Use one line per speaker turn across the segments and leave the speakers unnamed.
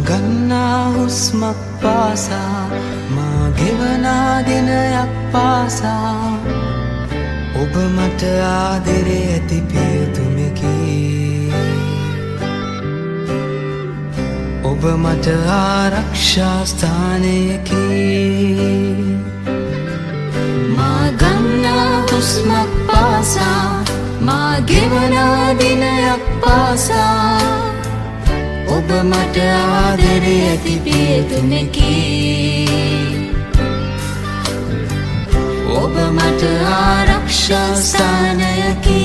ගන්නා හුස්මක් පාසා මා ගෙවනා දිනයක් පාසා ඔබ මට ආදරේ ඇති පියතුමෙකි ඔබ මට ආරක්ෂා ස්ථානයකි මා ගන්නා හුස්මක් පාසා මා ගෙවනා දිනයක් පාසා ඔබ මට ආදරේ ඇති පියතුමෙකි ඔබ මට ආරක්ෂා ස්ථානයකි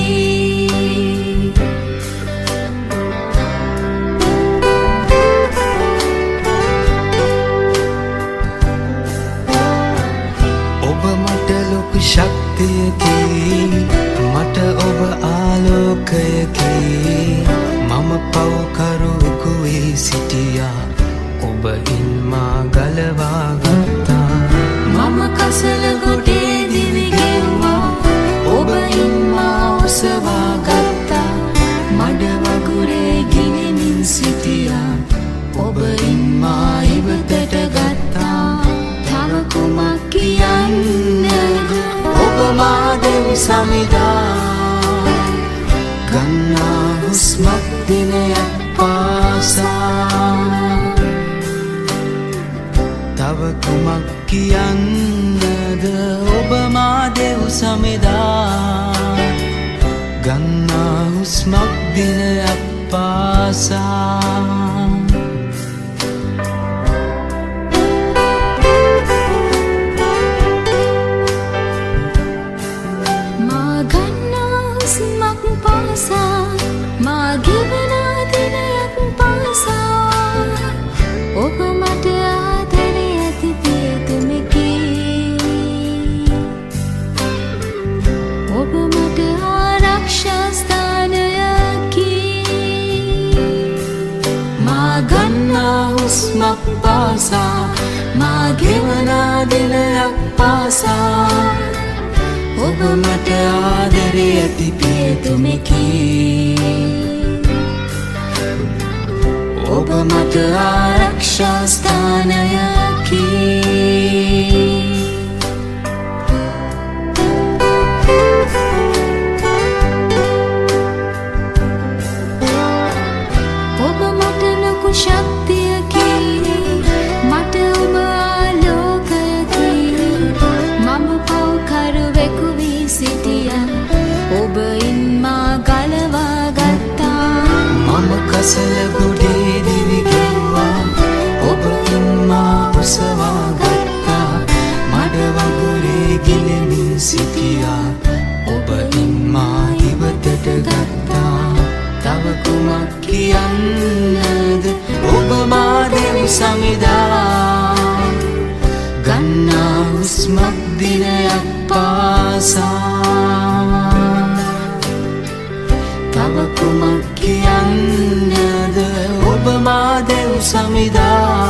ඔබ මට ලොකු ශක්තියකි මට ඔබ ආලෝකයකි මම පව්කරුවෙකු වී සිටියා ඔබින් මා ගලවා ගත්තා මම කසල ගොඩේ දිවි ගෙව්වා ඔබින් මා ඔසවා ගත්තා මඩ වගුරේ ගිනිමින් සිටියා ඔබින් මා ඉවතට ගත්තා තව කුමක් කියන්නද ඔබ මා දෙව් සමිදා ගන්නා හුස්මක් දිනයක් පාසා තව කුමක් කියන්නද ඔබ මා දෙව් සමිදා ගන්නා හුස්මක් දිනයක් පාසා මා ගෙවනා දිනයක් පාසා ඔබ මට ආදරේ ඇති පියතුමෙකි ඔබ මට ආරක්ෂා ස්ථානයකි මා ගන්නා හුස්මක් පාසා මා ගෙවනා දිනයක් පාසා ඔබ මට ආදරේ ඇති පියතුමෙකි ඔබ මට ආරක්ෂා ස්ථානයකි ඔබ මට ලොකු ශක්තියකි මට ඔබ ආලෝකයකි මම පව්කරුවෙකු වී සිටියා ඔබින් මා ගලවා ගත්තා මම කසල ගොඩේ දිවි ගෙව්වා ඔබින් මා ඔසවා ගත්තා මඩ වගුරේ ගිලෙමින් සිටියා ඔබින් මා ඉවතට ගත්තා තව කුමක් කියන්නද ඔබ මා දෙව් සමිදා ගන්නා හුස්මක් දිනයක් පාසා තව කුමක් කියන්නද ඔබ මා දෙව් සමිදා